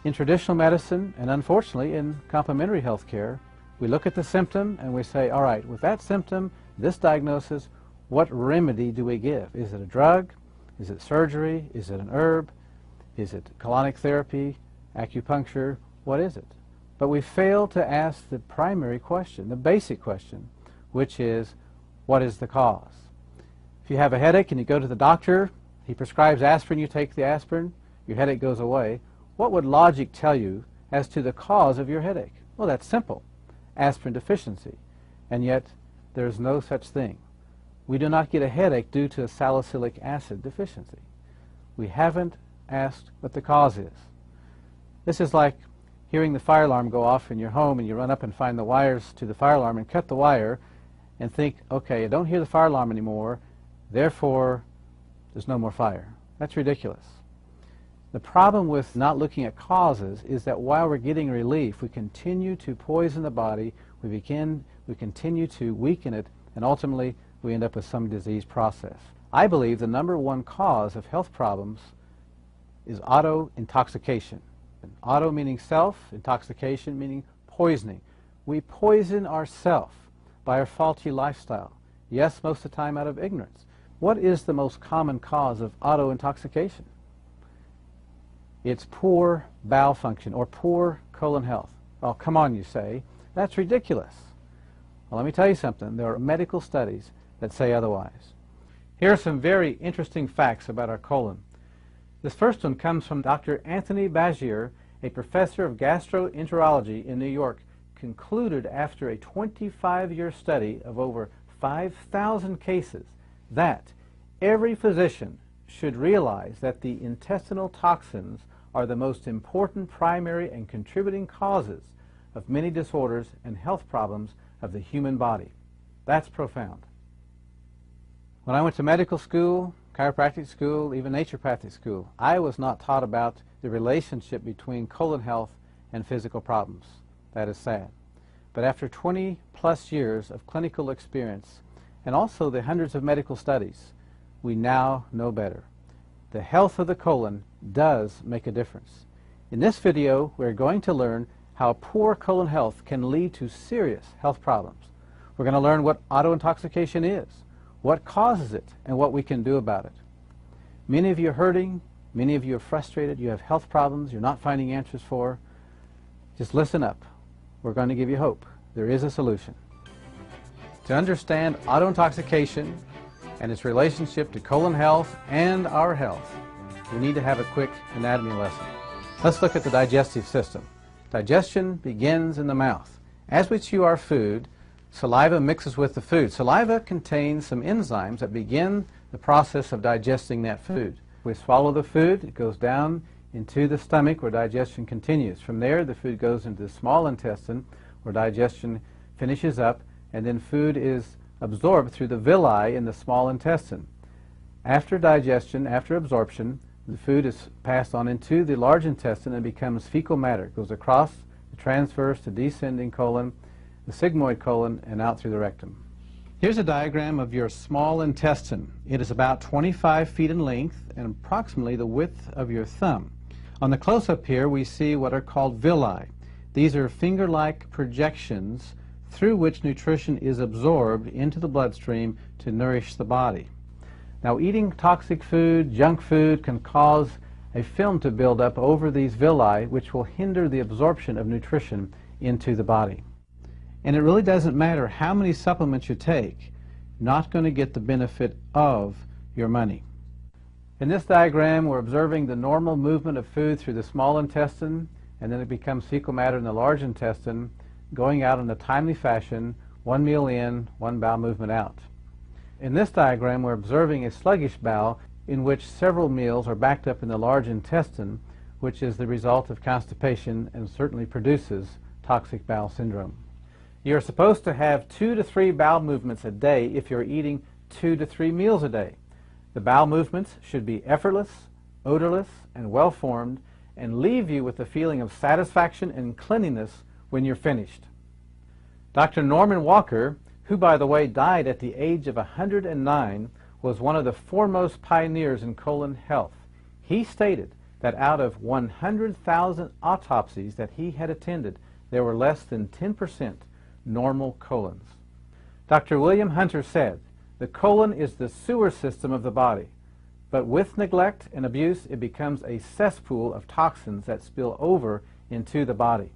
In traditional medicine, and unfortunately in complementary health care, we look at the symptom and we say, all right, with that symptom, this diagnosis, what remedy do we give? Is it a drug? Is it surgery? Is it an herb? Is it colonic therapy, acupuncture? What is it? But we fail to ask the primary question, the basic question, which is, what is the cause? If you have a headache and you go to the doctor, he prescribes aspirin, you take the aspirin, your headache goes away. What would logic tell you as to the cause of your headache? Well, that's simple, aspirin deficiency. And yet, there's no such thing. We do not get a headache due to a salicylic acid deficiency. We haven't asked what the cause is. This is like hearing the fire alarm go off in your home and you run up and find the wires to the fire alarm and cut the wire and think, okay, I don't hear the fire alarm anymore, therefore there's no more fire. That's ridiculous. The problem with not looking at causes is that while we're getting relief, we continue to poison the body, we continue to weaken it, and ultimately we end up with some disease process. I believe the number one cause of health problems is auto-intoxication. Auto meaning self, intoxication meaning poisoning. We poison ourselves by our faulty lifestyle. Yes, most of the time out of ignorance. What is the most common cause of auto-intoxication? It's poor bowel function or poor colon health. Oh, come on, you say. That's ridiculous. Well, let me tell you something. There are medical studies that say otherwise. Here are some very interesting facts about our colon. This first one comes from Dr. Anthony Bagier, a professor of gastroenterology in New York, concluded after a 25-year study of over 5,000 cases that every physician should realize that the intestinal toxins are the most important primary and contributing causes of many disorders and health problems of the human body. That's profound. When I went to medical school, chiropractic school, even naturopathic school, I was not taught about the relationship between colon health and physical problems. That is sad. But after 20-plus years of clinical experience and also the hundreds of medical studies, we now know better. The health of the colon does make a difference. In this video, we're going to learn how poor colon health can lead to serious health problems. We're going to learn what auto-intoxication is, what causes it, and what we can do about it. Many of you are hurting, many of you are frustrated, you have health problems you're not finding answers for. Just listen up. We're going to give you hope. There is a solution. To understand auto-intoxication and its relationship to colon health and our health, we need to have a quick anatomy lesson. Let's look at the digestive system. Digestion begins in the mouth. As we chew our food, saliva mixes with the food. Saliva contains some enzymes that begin the process of digesting that food. We swallow the food, it goes down into the stomach where digestion continues. From there, the food goes into the small intestine where digestion finishes up, and then food is absorbed through the villi in the small intestine. After digestion, after absorption, the food is passed on into the large intestine and becomes fecal matter. It goes across the transverse to descending colon, the sigmoid colon, and out through the rectum. Here's a diagram of your small intestine. It is about 25 feet in length and approximately the width of your thumb. On the close-up here, we see what are called villi. These are finger-like projections through which nutrition is absorbed into the bloodstream to nourish the body. Now, eating toxic food, junk food, can cause a film to build up over these villi, which will hinder the absorption of nutrition into the body. And it really doesn't matter how many supplements you take, you're not going to get the benefit of your money. In this diagram, we're observing the normal movement of food through the small intestine, and then it becomes fecal matter in the large intestine, going out in a timely fashion, one meal in, one bowel movement out. In this diagram, we're observing a sluggish bowel in which several meals are backed up in the large intestine, which is the result of constipation and certainly produces toxic bowel syndrome. You're supposed to have 2 to 3 bowel movements a day if you're eating 2 to 3 meals a day. The bowel movements should be effortless, odorless, and well-formed, and leave you with a feeling of satisfaction and cleanliness when you're finished. Dr. Norman Walker, who by the way died at the age of 109, was one of the foremost pioneers in colon health. He stated that out of 100,000 autopsies that he had attended, there were less than 10% normal colons. Dr. William Hunter said, "The colon is the sewer system of the body, but with neglect and abuse it becomes a cesspool of toxins that spill over into the body."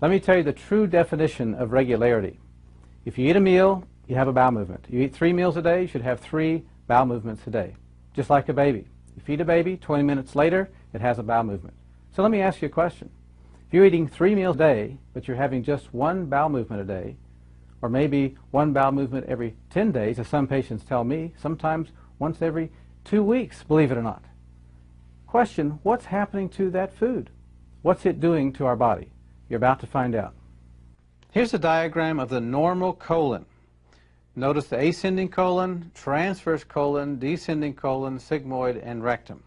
Let me tell you the true definition of regularity. If you eat a meal, you have a bowel movement. You eat 3 meals a day, you should have 3 bowel movements a day, just like a baby. You feed a baby, 20 minutes later, it has a bowel movement. So let me ask you a question. If you're eating 3 meals a day, but you're having just 1 bowel movement a day, or maybe 1 bowel movement every 10 days, as some patients tell me, sometimes once every 2 weeks, believe it or not. Question, what's happening to that food? What's it doing to our body? You're about to find out. Here's a diagram of the normal colon. Notice the ascending colon, transverse colon, descending colon, sigmoid, and rectum.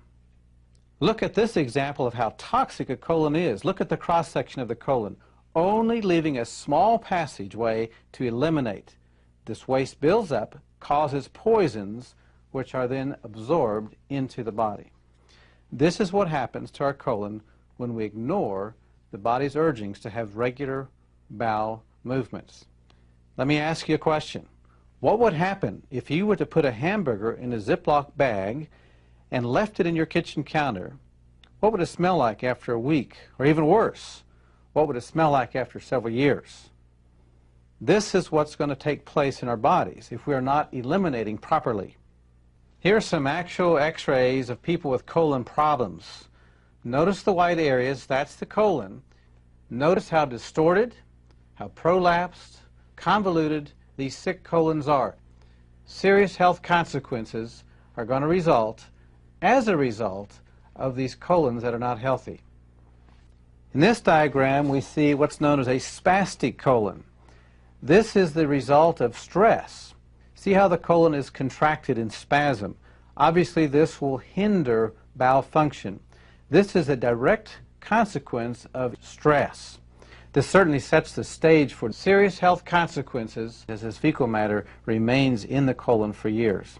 Look at this example of how toxic a colon is. Look at the cross-section of the colon, only leaving a small passageway to eliminate. This waste builds up, causes poisons, which are then absorbed into the body. This is what happens to our colon when we ignore the body's urgings to have regular bowel movements. Let me ask you a question. What would happen if you were to put a hamburger in a Ziploc bag and left it in your kitchen counter? What would it smell like after a week? Or even worse, what would it smell like after several years? This is what's going to take place in our bodies if we are not eliminating properly. Here are some actual x-rays of people with colon problems. Notice the white areas, that's the colon. Notice how distorted, how prolapsed, convoluted these sick colons are. Serious health consequences are going to result as a result of these colons that are not healthy. In this diagram, we see what's known as a spastic colon. This is the result of stress. See how the colon is contracted in spasm. Obviously, this will hinder bowel function. This is a direct consequence of stress. This certainly sets the stage for serious health consequences as this fecal matter remains in the colon for years.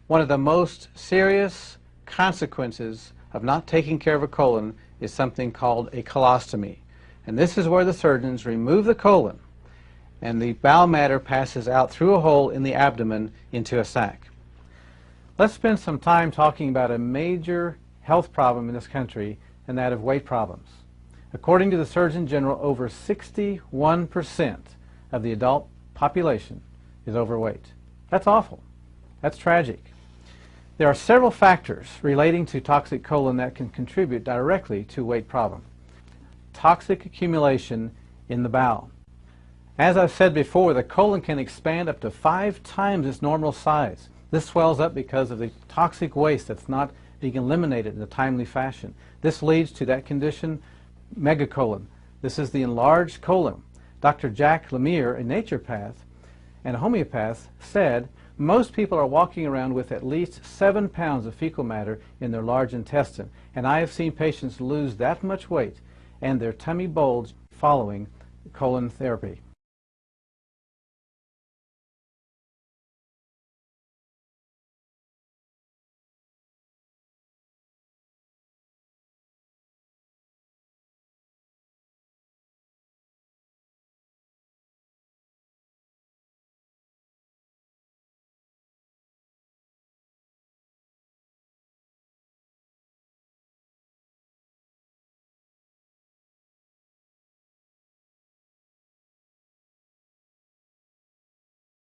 One of the most serious consequences of not taking care of a colon is something called a colostomy. And this is where the surgeons remove the colon and the bowel matter passes out through a hole in the abdomen into a sac. Let's spend some time talking about a major health problem in this country, and that of weight problems. According to the Surgeon General, over 61% of the adult population is overweight. That's awful. That's tragic. There are several factors relating to toxic colon that can contribute directly to weight problem. Toxic accumulation in the bowel. As I've said before, the colon can expand up to 5 times its normal size. This swells up because of the toxic waste that's not being eliminated in a timely fashion. This leads to that condition, megacolon. This is the enlarged colon. Dr. Jack Lemire, a naturopath and a homeopath, said most people are walking around with at least 7 pounds of fecal matter in their large intestine, and I have seen patients lose that much weight and their tummy bulge following colon therapy.